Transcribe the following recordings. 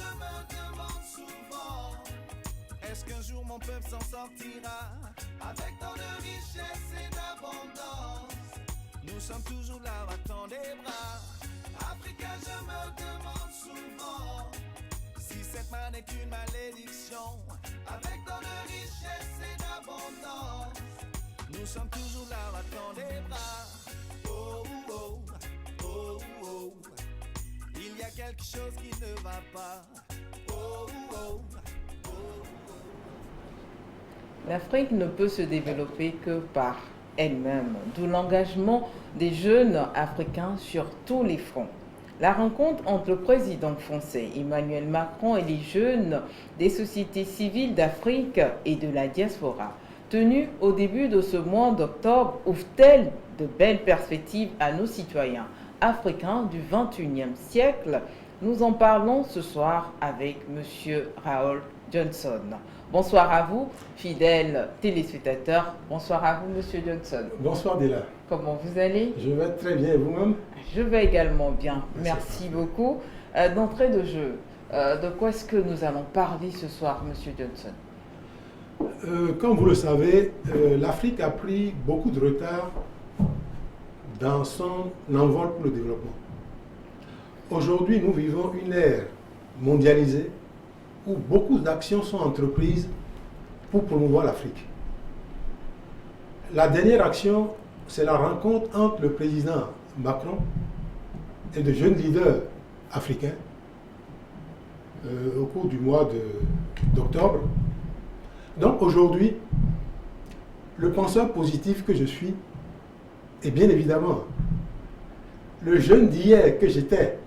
je me demande souvent, est-ce qu'un jour mon peuple s'en sortira avec tant de richesse et d'abondance? Nous sommes toujours là, battant des bras. Africa, je me demande souvent si cette manne est une malédiction avec tant de richesse et d'abondance. Nous sommes toujours là, battant des bras. Oh, oh, oh, oh. Il y a quelque chose qui ne va pas. Oh, oh, oh. L'Afrique ne peut se développer que par elle-même, d'où l'engagement des jeunes africains sur tous les fronts. La rencontre entre le président français Emmanuel Macron et les jeunes des sociétés civiles d'Afrique et de la diaspora, tenue au début de ce mois d'octobre, ouvre-t-elle de belles perspectives à nos citoyens africains du XXIe siècle? Nous en parlons ce soir avec M. Raoul Johnson. Bonsoir à vous, fidèles téléspectateurs. Bonsoir à vous, M. Johnson. Bonsoir Dela. Comment vous allez? Je vais très bien, et vous-même? Je vais également bien. Merci beaucoup. D'entrée de jeu, de quoi est-ce que nous allons parler ce soir, M. Johnson? Comme vous le savez, l'Afrique a pris beaucoup de retard dans son envol pour le développement. Aujourd'hui, nous vivons une ère mondialisée où beaucoup d'actions sont entreprises pour promouvoir l'Afrique. La dernière action, c'est la rencontre entre le président Macron et de jeunes leaders africains au cours du mois d'octobre. Donc aujourd'hui, le penseur positif que je suis est bien évidemment le jeune d'hier que j'étais,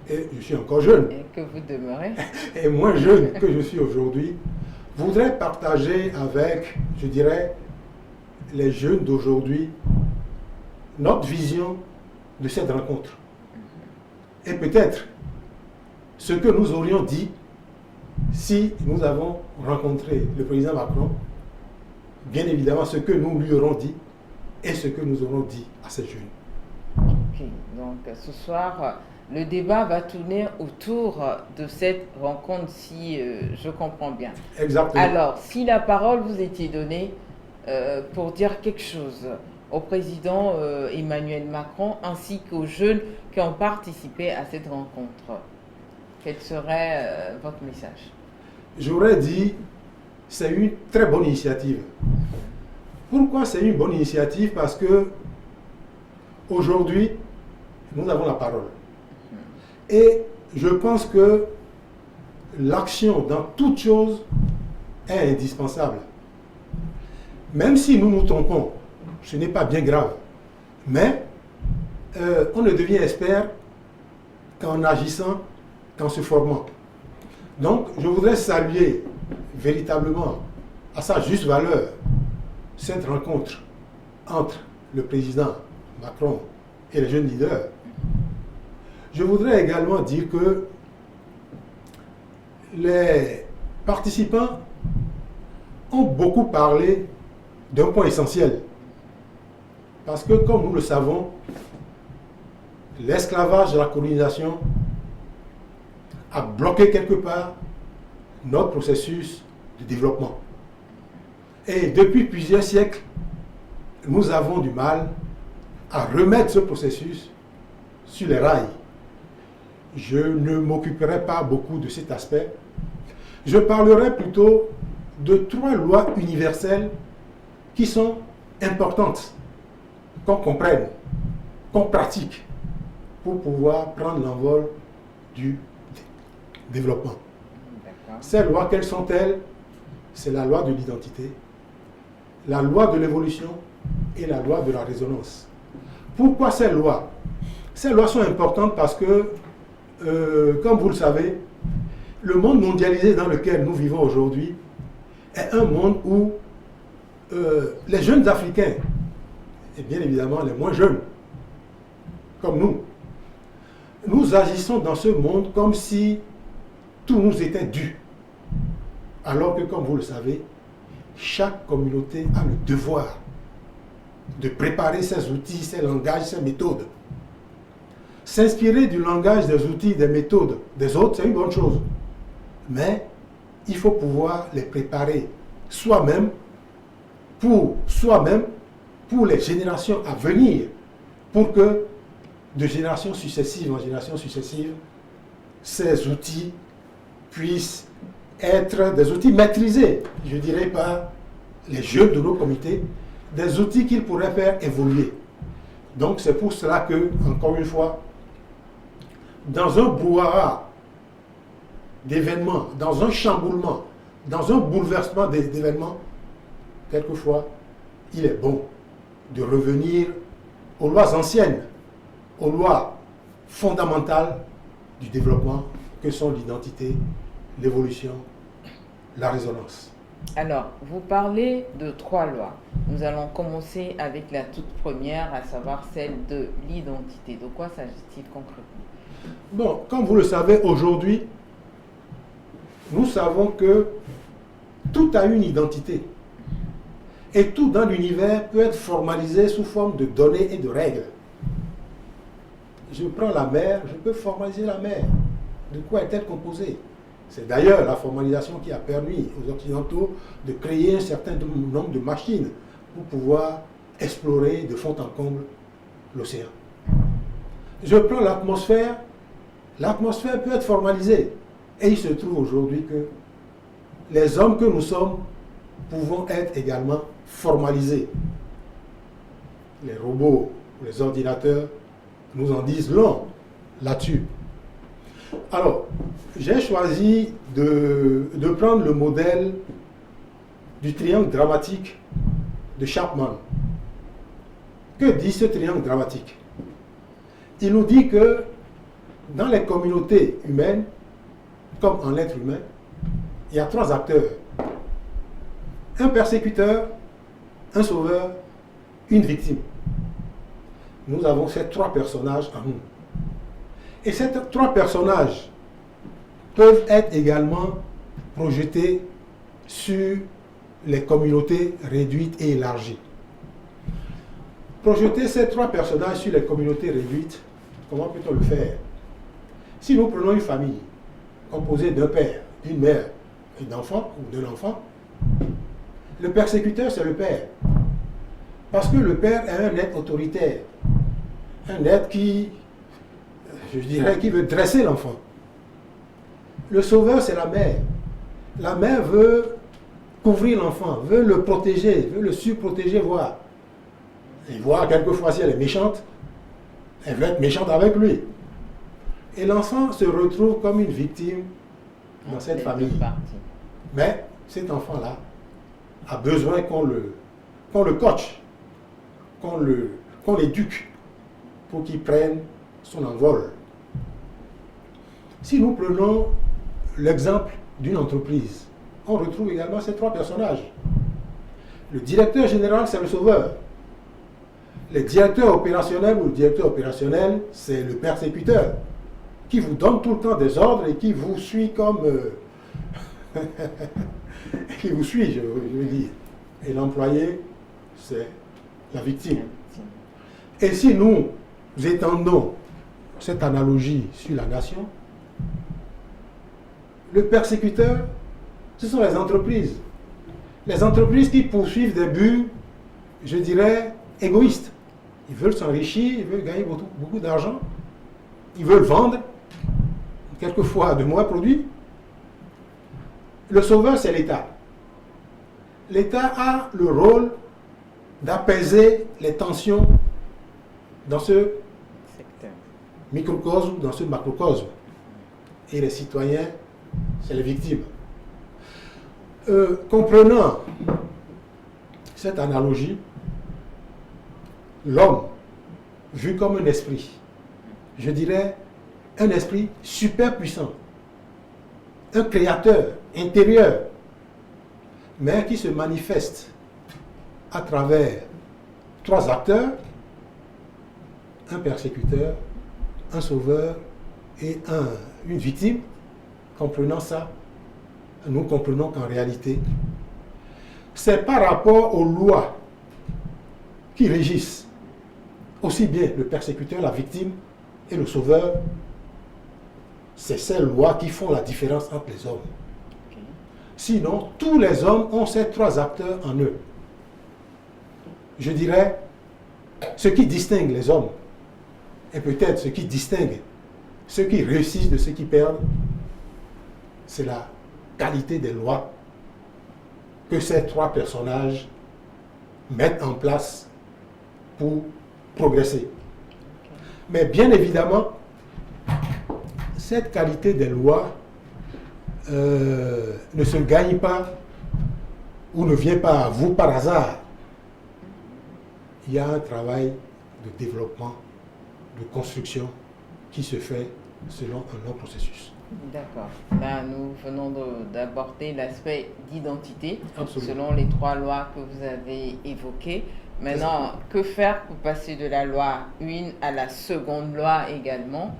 et je suis encore jeune, et que vous demeurez, et moins jeune que je suis aujourd'hui, voudrais partager avec, je dirais, les jeunes d'aujourd'hui notre vision de cette rencontre. Et peut-être ce que nous aurions dit si nous avons rencontré le président Macron, bien évidemment ce que nous lui aurons dit et ce que nous aurons dit à ces jeunes. Ok, donc ce soir, le débat va tourner autour de cette rencontre, si je comprends bien. Exactement. Alors, si la parole vous était donnée pour dire quelque chose au président Emmanuel Macron ainsi qu'aux jeunes qui ont participé à cette rencontre, quel serait votre message? J'aurais dit, c'est une très bonne initiative. Pourquoi c'est une bonne initiative? Parce que aujourd'hui, nous avons la parole. Et je pense que l'action dans toute chose est indispensable. Même si nous nous trompons, ce n'est pas bien grave. Mais on ne devient expert qu'en agissant, qu'en se formant. Donc, je voudrais saluer véritablement, à sa juste valeur, cette rencontre entre le président Macron et les jeunes leaders. Je voudrais également dire que les participants ont beaucoup parlé d'un point essentiel. Parce que, comme nous le savons, l'esclavage de la colonisation a bloqué quelque part notre processus de développement. Et depuis plusieurs siècles, nous avons du mal à remettre ce processus sur les rails. Je ne m'occuperai pas beaucoup de cet aspect. Je parlerai plutôt de 3 lois universelles qui sont importantes, qu'on comprenne, qu'on pratique pour pouvoir prendre l'envol du développement. Ces lois, quelles sont-elles? C'est la loi de l'identité, la loi de l'évolution et la loi de la résonance. Pourquoi ces lois? Ces lois sont importantes parce que, comme vous le savez, le monde mondialisé dans lequel nous vivons aujourd'hui est un monde où les jeunes Africains, et bien évidemment les moins jeunes, comme nous agissons dans ce monde comme si tout nous était dû. Alors que, comme vous le savez, chaque communauté a le devoir de préparer ses outils, ses langages, ses méthodes. S'inspirer du langage, des outils, des méthodes des autres, c'est une bonne chose. Mais il faut pouvoir les préparer soi-même, pour les générations à venir, pour que de génération successive en génération successive, ces outils puissent être des outils maîtrisés, je dirais par les jeunes de nos comités, des outils qu'ils pourraient faire évoluer. Donc c'est pour cela que, encore une fois, dans un brouhaha d'événements, dans un chamboulement, dans un bouleversement d'événements, quelquefois, il est bon de revenir aux lois anciennes, aux lois fondamentales du développement que sont l'identité, l'évolution, la résonance. Alors, vous parlez de 3 lois. Nous allons commencer avec la toute première, à savoir celle de l'identité. De quoi s'agit-il concrètement? Bon, comme vous le savez, aujourd'hui, nous savons que tout a une identité. Et tout dans l'univers peut être formalisé sous forme de données et de règles. Je prends la mer, je peux formaliser la mer. De quoi est-elle composée? C'est d'ailleurs la formalisation qui a permis aux Occidentaux de créer un certain nombre de machines pour pouvoir explorer de fond en comble l'océan. Je prends l'atmosphère. L'atmosphère peut être formalisée. Et il se trouve aujourd'hui que les hommes que nous sommes pouvons être également formalisés. Les robots, les ordinateurs nous en disent long là-dessus. Alors, j'ai choisi de prendre le modèle du triangle dramatique de Chapman. Que dit ce triangle dramatique? Il nous dit que dans les communautés humaines, comme en l'être humain, il y a 3 acteurs. Un persécuteur, un sauveur, une victime. Nous avons ces 3 personnages en nous. Et ces 3 personnages peuvent être également projetés sur les communautés réduites et élargies. Projeter ces 3 personnages sur les communautés réduites, comment peut-on le faire? Si nous prenons une famille composée d'un père, d'une mère et d'enfants, ou d'un enfant, le persécuteur, c'est le père. Parce que le père est un être autoritaire, un être qui, je dirais, qui veut dresser l'enfant. Le sauveur, c'est la mère. La mère veut couvrir l'enfant, veut le protéger, veut le surprotéger, voire. Et voir quelquefois si elle est méchante, elle veut être méchante avec lui. Et l'enfant se retrouve comme une victime dans cette famille. Mais cet enfant-là a besoin qu'on le coache, qu'on l'éduque pour qu'il prenne son envol. Si nous prenons l'exemple d'une entreprise, on retrouve également ces 3 personnages. Le directeur général, c'est le sauveur. Le directeur opérationnel ou le directeur opérationnel, c'est le persécuteur, qui vous donne tout le temps des ordres et qui vous suit comme... qui vous suit, je veux dire. Et l'employé, c'est la victime. Et si nous étendons cette analogie sur la nation, le persécuteur, ce sont les entreprises. Les entreprises qui poursuivent des buts, je dirais, égoïstes. Ils veulent s'enrichir, ils veulent gagner beaucoup d'argent, ils veulent vendre, quelquefois de mauvais produits. Le sauveur, c'est l'État. L'État a le rôle d'apaiser les tensions dans ce microcosme, dans ce macrocosme. Et les citoyens, c'est les victimes. Comprenant cette analogie, l'homme, vu comme un esprit, je dirais un esprit super puissant, un créateur intérieur, mais qui se manifeste à travers 3 acteurs, un persécuteur, un sauveur et une victime. Comprenant ça, nous comprenons qu'en réalité, c'est par rapport aux lois qui régissent aussi bien le persécuteur, la victime et le sauveur, c'est ces lois qui font la différence entre les hommes. Ok. Sinon, tous les hommes ont ces trois acteurs en eux. Je dirais, ce qui distingue les hommes, et peut-être ce qui distingue ceux qui réussissent de ceux qui perdent, c'est la qualité des lois que ces trois personnages mettent en place pour progresser. Mais bien évidemment, cette qualité des lois ne se gagne pas ou ne vient pas à vous par hasard. Il y a un travail de développement, de construction qui se fait selon un long processus. D'accord. Là, nous venons d'aborder l'aspect d'identité Absolument. selon les trois lois que vous avez évoquées. Maintenant, que faire pour passer de la loi 1 à la seconde loi également?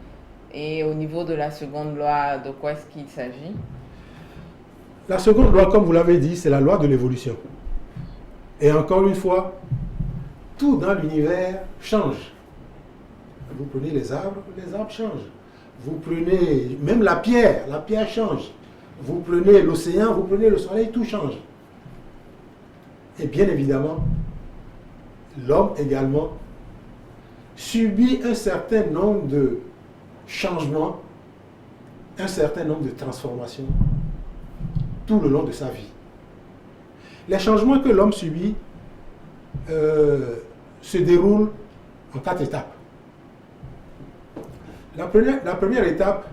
Et au niveau de la seconde loi, de quoi est-ce qu'il s'agit? La seconde loi, comme vous l'avez dit, c'est la loi de l'évolution. Et encore une fois, tout dans l'univers change. Vous prenez les arbres changent. Vous prenez même la pierre change. Vous prenez l'océan, vous prenez le soleil, tout change. Et bien évidemment, l'homme également subit un certain nombre de changements, un certain nombre de transformations tout le long de sa vie. Les changements que l'homme subit se déroulent en 4 étapes. La première étape,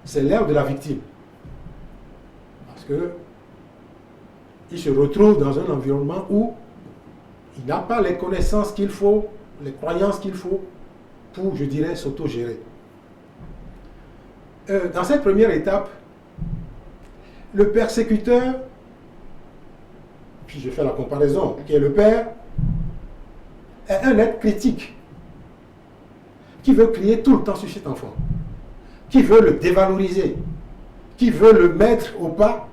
c'est l'ère de la victime. Parce que il se retrouve dans un environnement où il n'a pas les connaissances qu'il faut, les croyances qu'il faut pour, je dirais, s'autogérer. Dans cette première étape, le persécuteur, puis je fais la comparaison, qui est le père, est un être critique qui veut crier tout le temps sur cet enfant, qui veut le dévaloriser, qui veut le mettre au pas,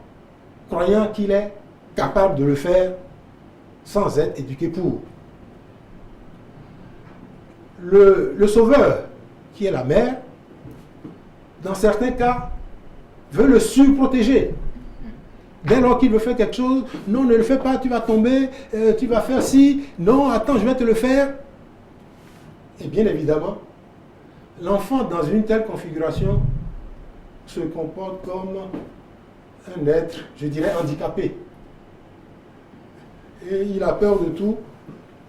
croyant qu'il est capable de le faire sans être éduqué pour. Le sauveur, qui est la mère, dans certains cas, veut le surprotéger. Dès lors qu'il veut faire quelque chose, non, ne le fais pas, tu vas tomber, tu vas faire ci, non, attends, je vais te le faire. Et bien évidemment, l'enfant dans une telle configuration se comporte comme un être, je dirais, handicapé. Et il a peur de tout,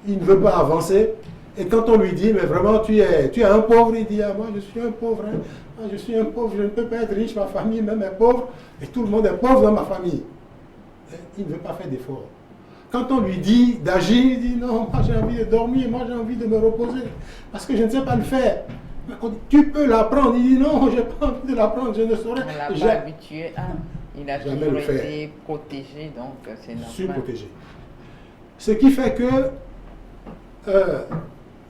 il ne veut pas avancer. Et quand on lui dit, mais vraiment, tu es un pauvre, il dit, ah, moi je suis un pauvre, hein. Ah, je suis un pauvre, je ne peux pas être riche, ma famille même est pauvre, et tout le monde est pauvre dans ma famille. Et il ne veut pas faire d'efforts. Quand on lui dit d'agir, il dit, non, moi j'ai envie de dormir, moi j'ai envie de me reposer, parce que je ne sais pas le faire. Tu peux l'apprendre, il dit, non, je n'ai pas envie de l'apprendre, je ne saurais. On ne l'a pas habitué à. Il a jamais toujours le faire. été protégé, donc c'est normal. Surprotégé. Ce qui fait que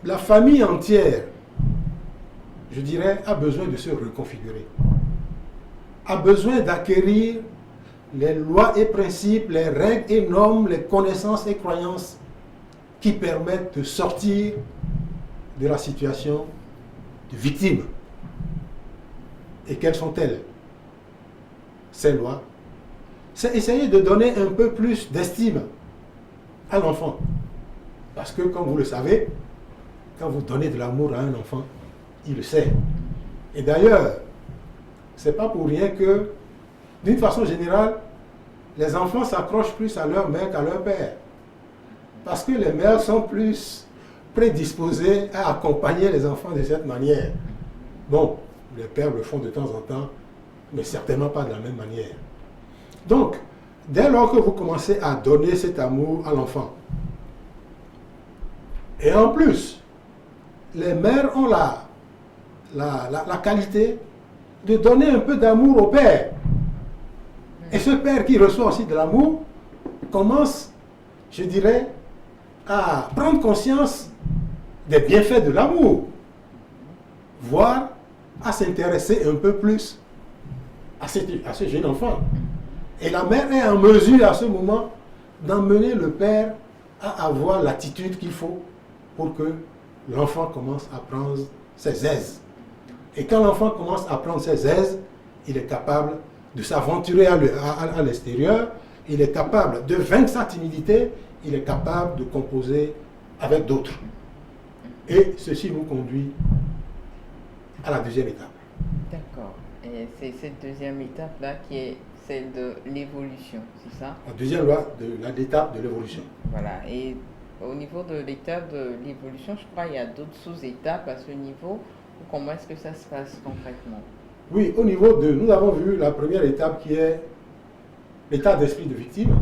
la famille entière, je dirais, a besoin de se reconfigurer, a besoin d'acquérir les lois et principes, les règles et normes, les connaissances et croyances qui permettent de sortir de la situation de victime. Et quelles sont-elles? Ces lois, c'est essayer de donner un peu plus d'estime à l'enfant. Parce que, comme vous le savez, quand vous donnez de l'amour à un enfant, il le sait. Et d'ailleurs, c'est pas pour rien que, d'une façon générale, les enfants s'accrochent plus à leur mère qu'à leur père. Parce que les mères sont plus prédisposées à accompagner les enfants de cette manière. Bon, les pères le font de temps en temps, mais certainement pas de la même manière. Donc, dès lors que vous commencez à donner cet amour à l'enfant, et en plus, les mères ont la qualité de donner un peu d'amour au père. Et ce père qui reçoit aussi de l'amour commence, je dirais, à prendre conscience des bienfaits de l'amour, voire à s'intéresser un peu plus à ce jeune enfant. Et la mère est en mesure à ce moment d'emmener le père à avoir l'attitude qu'il faut pour que l'enfant commence à prendre ses aises Et quand l'enfant commence à prendre ses aises, il est capable de s'aventurer à l'extérieur, il est capable de vaincre sa timidité, il est capable de composer avec d'autres. Et ceci nous conduit à la deuxième étape. D'accord. Et c'est cette deuxième étape-là qui est celle de l'évolution, c'est ça? La deuxième loi de l'étape de l'évolution. Voilà. Et au niveau de l'étape de l'évolution, je crois qu'il y a d'autres sous-étapes à ce niveau. Comment est-ce que ça se passe concrètement? Oui, au niveau de... Nous avons vu la première étape qui est l'état d'esprit de victime.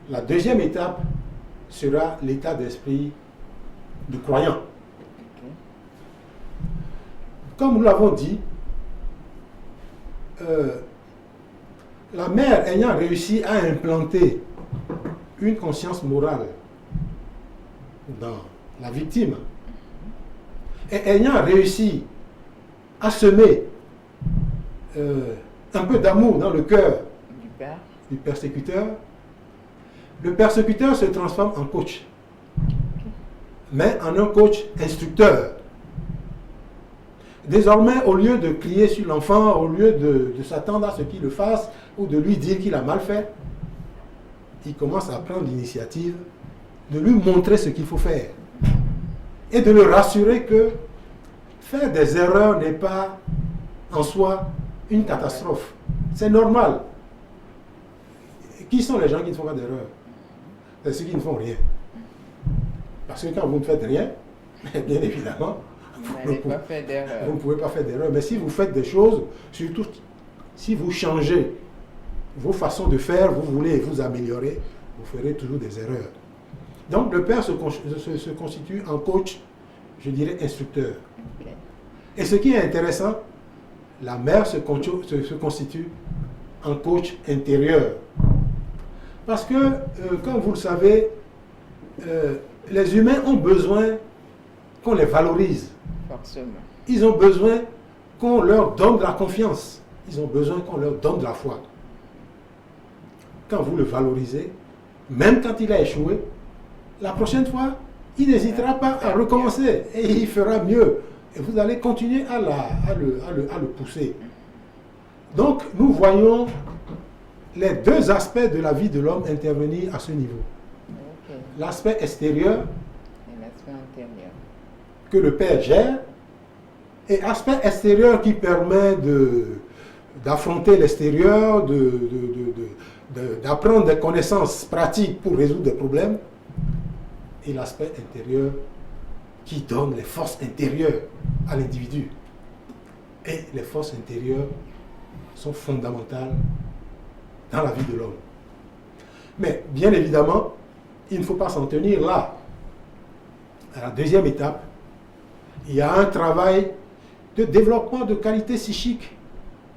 La deuxième étape sera l'état d'esprit de croyant. Comme nous l'avons dit, la mère ayant réussi à implanter une conscience morale dans la victime et ayant réussi à semer un peu d'amour dans le cœur du persécuteur, le persécuteur se transforme en coach, mais en un coach instructeur. Désormais, au lieu de crier sur l'enfant, au lieu de s'attendre à ce qu'il le fasse ou de lui dire qu'il a mal fait, il commence à prendre l'initiative de lui montrer ce qu'il faut faire et de le rassurer que faire des erreurs n'est pas en soi une catastrophe. C'est normal. Qui sont les gens qui ne font pas d'erreurs? C'est ceux qui ne font rien. Parce que quand vous ne faites rien, bien évidemment, vous ne pouvez pas faire d'erreur. Mais si vous faites des choses, surtout si vous changez vos façons de faire, vous voulez vous améliorer, vous ferez toujours des erreurs. Donc le père se constitue en coach, je dirais instructeur. Okay. Et ce qui est intéressant, la mère se constitue en coach intérieur. Parce que, comme vous le savez, les humains ont besoin qu'on les valorise. Forcément. Ils ont besoin qu'on leur donne de la confiance. Ils ont besoin qu'on leur donne de la foi. Quand vous le valorisez, même quand il a échoué, la prochaine fois, il n'hésitera pas à recommencer et il fera mieux. Et vous allez continuer à le pousser. Donc, nous voyons les deux aspects de la vie de l'homme intervenir à ce niveau. Okay. L'aspect extérieur et l'aspect intérieur que le père gère, et aspect extérieur qui permet d'affronter l'extérieur, d'apprendre des connaissances pratiques pour résoudre des problèmes, et l'aspect intérieur qui donne les forces intérieures à l'individu. Et les forces intérieures sont fondamentales dans la vie de l'homme. Mais bien évidemment, il ne faut pas s'en tenir là. À la deuxième étape, il y a un travail de développement de qualité psychique,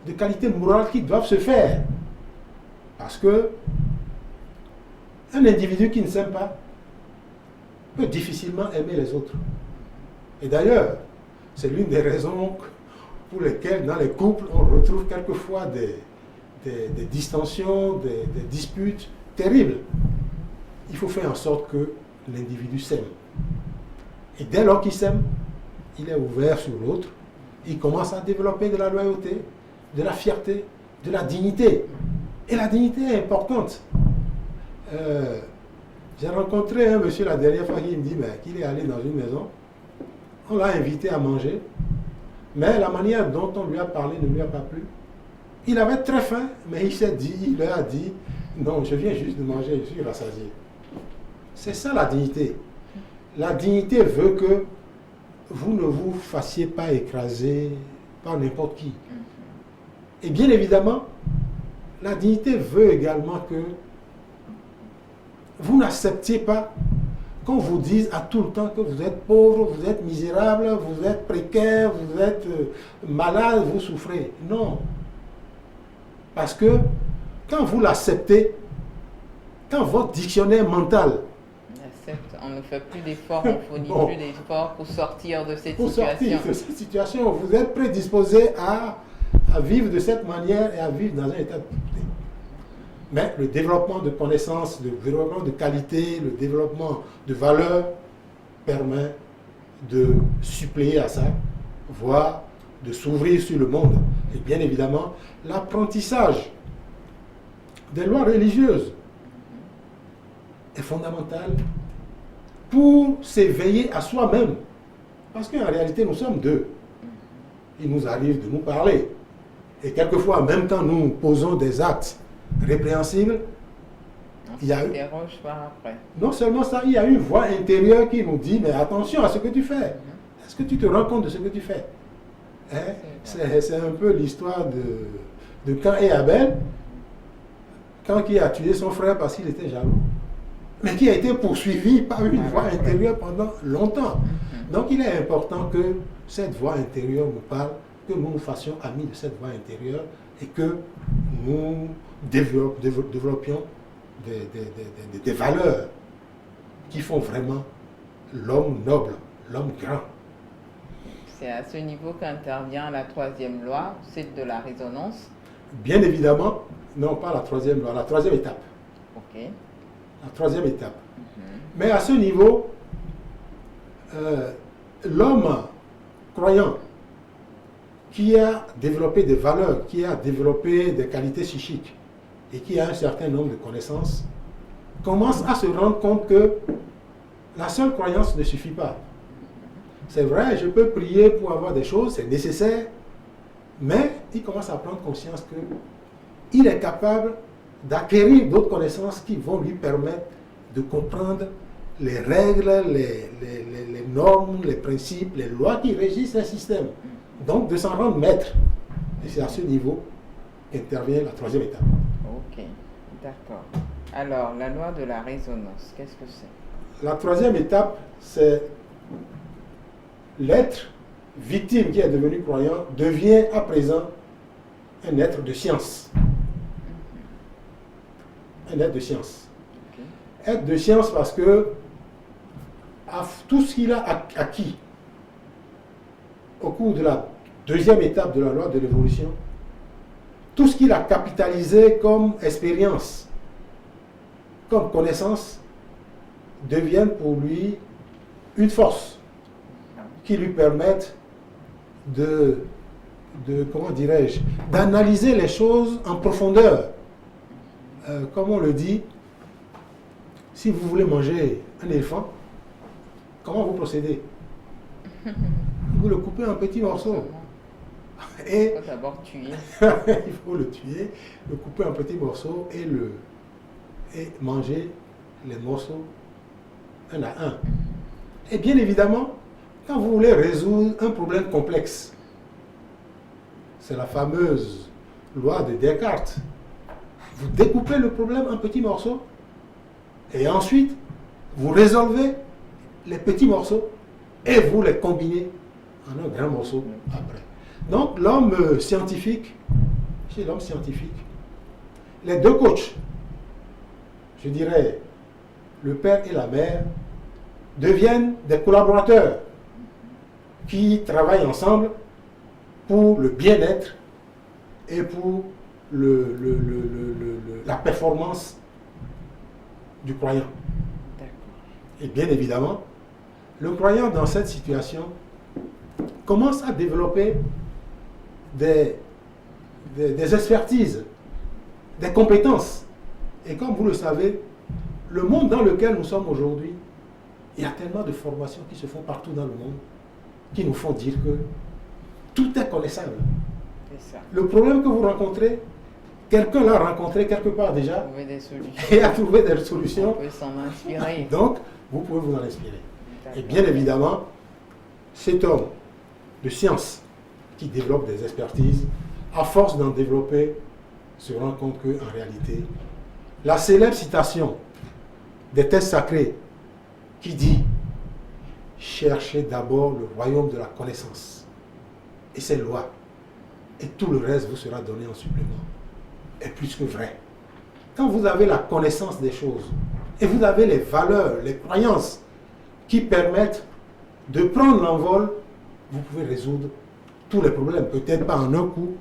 de qualité morale qui doivent se faire. Parce que un individu qui ne s'aime pas peut difficilement aimer les autres. Et d'ailleurs, c'est l'une des raisons pour lesquelles dans les couples, on retrouve quelquefois des distensions, des disputes terribles. Il faut faire en sorte que l'individu s'aime. Et dès lors qu'il s'aime, il est ouvert sur l'autre, il commence à développer de la loyauté, de la fierté, de la dignité. Et la dignité est importante. J'ai rencontré un monsieur la dernière fois qui me dit qu'il est allé dans une maison, on l'a invité à manger, mais la manière dont on lui a parlé ne lui a pas plu. Il avait très faim, mais il leur a dit, non, je viens juste de manger, je suis rassasié. C'est ça la dignité. La dignité veut que vous ne vous fassiez pas écraser par n'importe qui. Et bien évidemment, la dignité veut également que vous n'acceptiez pas qu'on vous dise à tout le temps que vous êtes pauvre, vous êtes misérable, vous êtes précaire, vous êtes malade, vous souffrez. Non. Parce que quand vous l'acceptez, quand votre dictionnaire mental on ne fait plus d'efforts, on ne fournit plus d'efforts pour sortir de cette situation. Sortir de cette situation, vous êtes prédisposé à vivre de cette manière et à vivre dans un état de pauvreté. Mais le développement de connaissances, le développement de qualité, le développement de valeurs permet de suppléer à ça voie de s'ouvrir sur le monde. Et bien évidemment, l'apprentissage des lois religieuses est fondamental pour s'éveiller à soi-même. Parce qu'en réalité, nous sommes deux. Il nous arrive de nous parler. Et quelquefois, même quand nous posons des actes répréhensibles, il y a non seulement ça, il y a une voix intérieure qui nous dit, mais attention à ce que tu fais. Est-ce que tu te rends compte de ce que tu fais? Hein? C'est un peu l'histoire de Cain et Abel. Cain qui a tué son frère parce qu'il était jaloux, mais qui a été poursuivi par une voix intérieure pendant longtemps. Donc il est important que cette voix intérieure nous parle, que nous nous fassions amis de cette voix intérieure et que nous développions des valeurs qui font vraiment l'homme noble, l'homme grand. C'est à ce niveau qu'intervient la troisième loi, celle de la résonance. Bien évidemment, non pas la troisième loi, la troisième étape. Ok. La troisième étape. Mais à ce niveau, l'homme croyant qui a développé des valeurs, qui a développé des qualités psychiques et qui a un certain nombre de connaissances, commence à se rendre compte que la seule croyance ne suffit pas. C'est vrai, je peux prier pour avoir des choses, c'est nécessaire, mais il commence à prendre conscience qu'il est capable d'acquérir d'autres connaissances qui vont lui permettre de comprendre les règles, les normes, les principes, les lois qui régissent un système. Donc de s'en rendre maître. Et c'est à ce niveau qu'intervient la troisième étape. Ok, d'accord. Alors, la loi de la résonance, qu'est-ce que c'est? La troisième étape, c'est l'être victime qui est devenu croyant devient à présent un être de science. Un être de science. Okay. Être de science parce que tout ce qu'il a acquis au cours de la deuxième étape de la loi de l'évolution, tout ce qu'il a capitalisé comme expérience, comme connaissance, devient pour lui une force qui lui permette comment dirais-je, d'analyser les choses en profondeur. Comme on le dit, si vous voulez manger un éléphant, comment vous procédez? Vous le coupez en petits morceaux. Et il faut d'abord tuer. il faut le tuer, le couper en petits morceaux et manger les morceaux un à un. Et bien évidemment, quand vous voulez résoudre un problème complexe, c'est la fameuse loi de Descartes. Vous découpez le problème en petits morceaux et ensuite vous résolvez les petits morceaux et vous les combinez en un grand morceau après. Donc l'homme scientifique, chez l'homme scientifique, les deux coachs, je dirais le père et la mère, deviennent des collaborateurs qui travaillent ensemble pour le bien-être et pour la performance du croyant. Et bien évidemment, le croyant dans cette situation commence à développer des expertises, des compétences. Et comme vous le savez, le monde dans lequel nous sommes aujourd'hui, il y a tellement de formations qui se font partout dans le monde, qui nous font dire que tout est connaissable. C'est ça. Le problème que vous rencontrez, quelqu'un l'a rencontré quelque part déjà Des solutions. et a trouvé des solutions. On peut s'en inspirer. Donc, vous pouvez vous en inspirer. Et bien évidemment, cet homme de science qui développe des expertises, à force d'en développer, se rend compte qu'en réalité, la célèbre citation des textes sacrés qui dit « Cherchez d'abord le royaume de la connaissance et ses lois, et tout le reste vous sera donné en supplément » est plus que vrai. Quand vous avez la connaissance des choses et vous avez les valeurs, les croyances qui permettent de prendre l'envol, vous pouvez résoudre tous les problèmes, peut-être pas en un coup,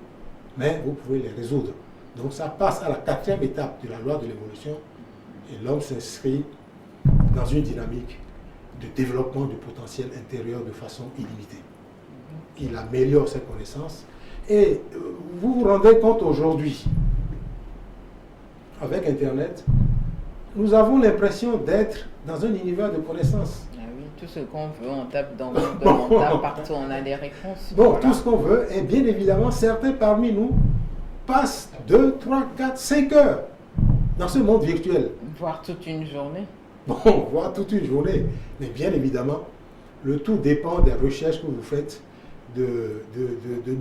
mais vous pouvez les résoudre. Donc ça passe à la quatrième étape de la loi de l'évolution et l'homme s'inscrit dans une dynamique de développement du potentiel intérieur de façon illimitée. il améliore ses connaissances. Et vous vous rendez compte aujourd'hui, avec Internet, nous avons l'impression d'être dans un univers de connaissances. Ah oui, tout ce qu'on veut, on tape dans Google, on tape partout, on a les réponses. Bon, Voilà. tout ce qu'on veut, et bien évidemment, certains parmi nous passent 2, 3, 4, 5 heures dans ce monde virtuel. Voire toute une journée. Bon, voire toute une journée. Mais bien évidemment, le tout dépend des recherches que vous faites, de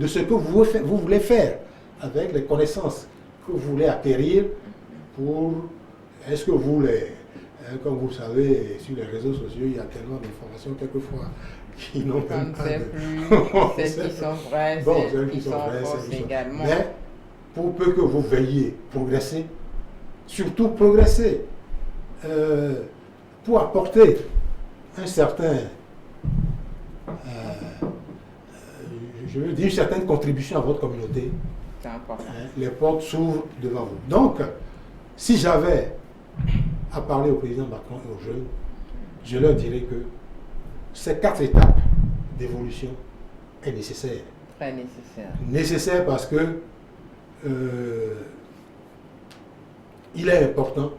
ce que vous voulez faire avec les connaissances que vous voulez acquérir pour... Est-ce que vous voulez... Comme vous le savez, sur les réseaux sociaux, il y a tellement d'informations quelquefois qui n'ont On même ne pas sait de... plus celles qui sont vraies, Bon, celles qui sont fausses également. Mais pour peu que vous veilliez progresser, surtout progresser, pour apporter un certain, je veux dire, une certaine contribution à votre communauté, C'est important. les portes s'ouvrent devant vous. Donc, si j'avais à parler au président Macron et aux jeunes, je leur dirais que ces 4 étapes d'évolution est nécessaire. Très nécessaire. Nécessaire parce que il est important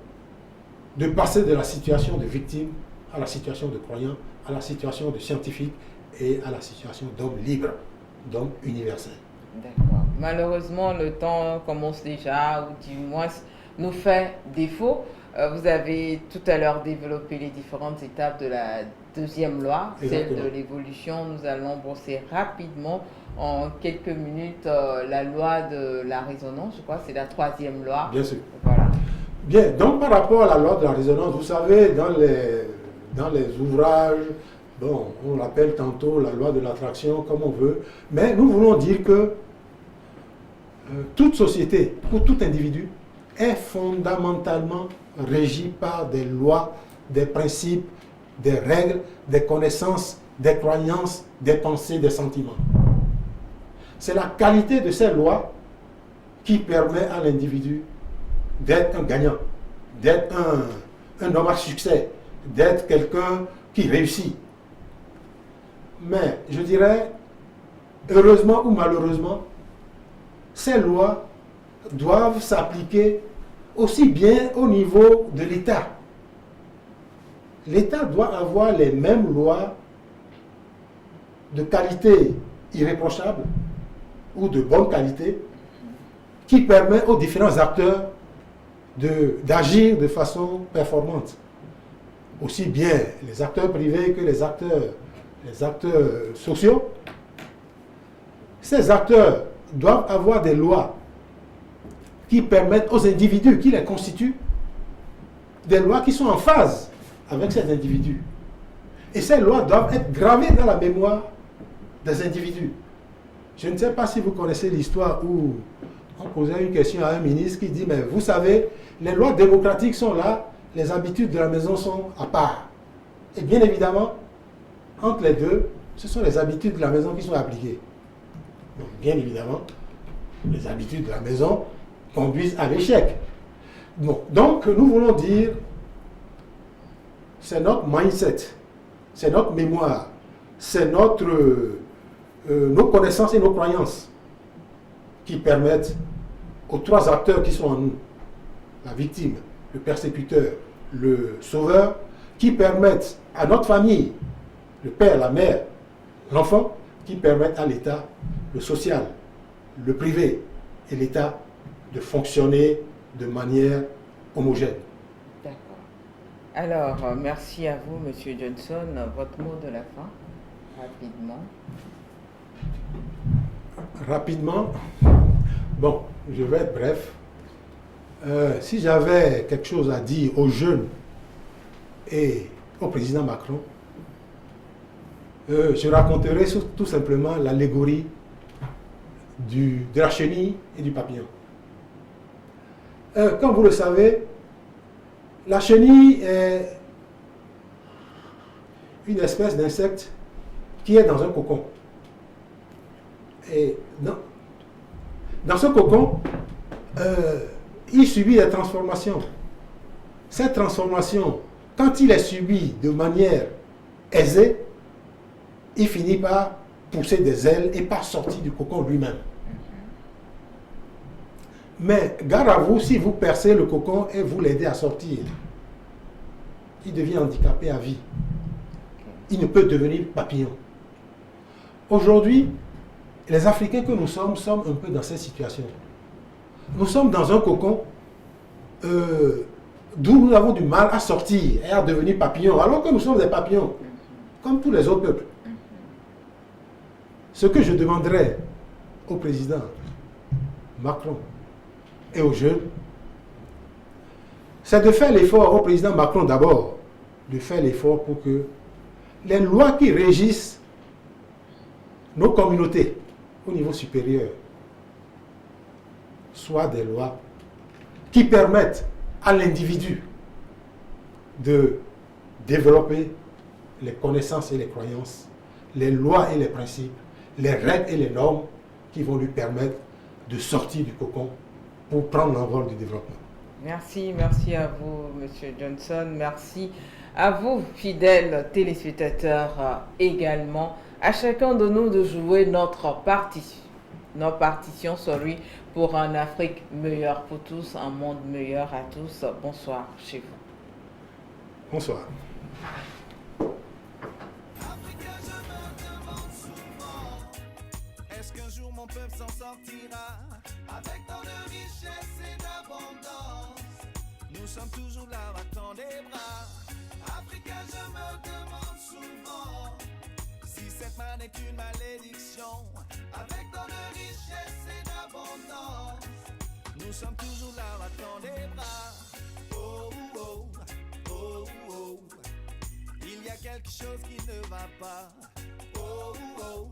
de passer de la situation de victime à la situation de croyant, à la situation de scientifique et à la situation d'homme libre, d'homme universel. D'accord. Malheureusement, le temps commence déjà, ou du moins nous fait défaut. Vous avez tout à l'heure développé les différentes étapes de la deuxième loi, Exactement. celle de l'évolution. Nous allons brosser rapidement, en quelques minutes, la loi de la résonance. Je crois que c'est la 3e loi. Bien sûr. Voilà. Bien, donc par rapport à la loi de la résonance, vous savez, dans les ouvrages, bon, on l'appelle tantôt la loi de l'attraction, comme on veut, mais nous voulons dire que toute société, ou tout individu, est fondamentalement régi par des lois, des principes, des règles, des connaissances, des croyances, des pensées, des sentiments. C'est la qualité de ces lois qui permet à l'individu d'être un gagnant, d'être un homme à succès, d'être quelqu'un qui réussit. Mais je dirais, heureusement ou malheureusement, ces lois doivent s'appliquer aussi bien au niveau de l'État. L'État doit avoir les mêmes lois de qualité irréprochable ou de bonne qualité qui permettent aux différents acteurs d'agir de façon performante. Aussi bien les acteurs privés que les acteurs sociaux. Ces acteurs doivent avoir des lois qui permettent aux individus qui les constituent, des lois qui sont en phase avec ces individus. Et ces lois doivent être gravées dans la mémoire des individus. Je ne sais pas si vous connaissez l'histoire où on posait une question à un ministre qui dit, mais vous savez, les lois démocratiques sont là, les habitudes de la maison sont à part. Et bien évidemment, entre les deux, ce sont les habitudes de la maison qui sont appliquées. Donc, bien évidemment, les habitudes de la maison conduisent à l'échec. Bon, donc, nous voulons dire, c'est notre mindset, c'est notre mémoire, c'est nos connaissances et nos croyances qui permettent aux 3 acteurs qui sont en nous, la victime, le persécuteur, le sauveur, qui permettent à notre famille, le père, la mère, l'enfant, qui permettent à l'État, le social, le privé et l'État de fonctionner de manière homogène. D'accord. Alors, merci à vous, Monsieur Johnson. Votre mot de la fin, rapidement. Rapidement, bon, je vais être bref. Si j'avais quelque chose à dire aux jeunes et au président Macron, je raconterai tout simplement l'allégorie de la chenille et du papillon. Comme vous le savez, la chenille est une espèce d'insecte qui est dans un cocon. Et dans ce cocon, il subit des transformations. Cette transformation, quand il est subi de manière aisée, il finit par pousser des ailes et pas sortir du cocon lui-même. Mais gare à vous, si vous percez le cocon et vous l'aidez à sortir, il devient handicapé à vie. Il ne peut devenir papillon. Aujourd'hui, les Africains que nous sommes un peu dans cette situation. Nous sommes dans un cocon d'où nous avons du mal à sortir et à devenir papillon, alors que nous sommes des papillons, comme tous les autres peuples. Ce que je demanderais au président Macron et aux jeunes, c'est de faire l'effort, au président Macron d'abord, de faire l'effort pour que les lois qui régissent nos communautés au niveau supérieur soient des lois qui permettent à l'individu de développer les connaissances et les croyances, les lois et les principes, les règles et les normes qui vont lui permettre de sortir du cocon pour prendre l'envol du développement. Merci à vous, M. Johnson. Merci à vous, fidèles téléspectateurs, également. À chacun de nous de jouer notre partition pour une Afrique meilleure pour tous, un monde meilleur à tous. Bonsoir chez vous. Bonsoir. Africa, je me demande souvent, est-ce qu'un jour mon peuple s'en sortira avec tant de richesse et d'abondance? Nous sommes toujours là, battant des bras. Africa, je me demande souvent si cette manne est une malédiction avec tant de richesse et d'abondance. Nous sommes toujours là, battant des bras. Oh, oh, oh, oh. Il y a quelque chose qui ne va pas. Oh, oh.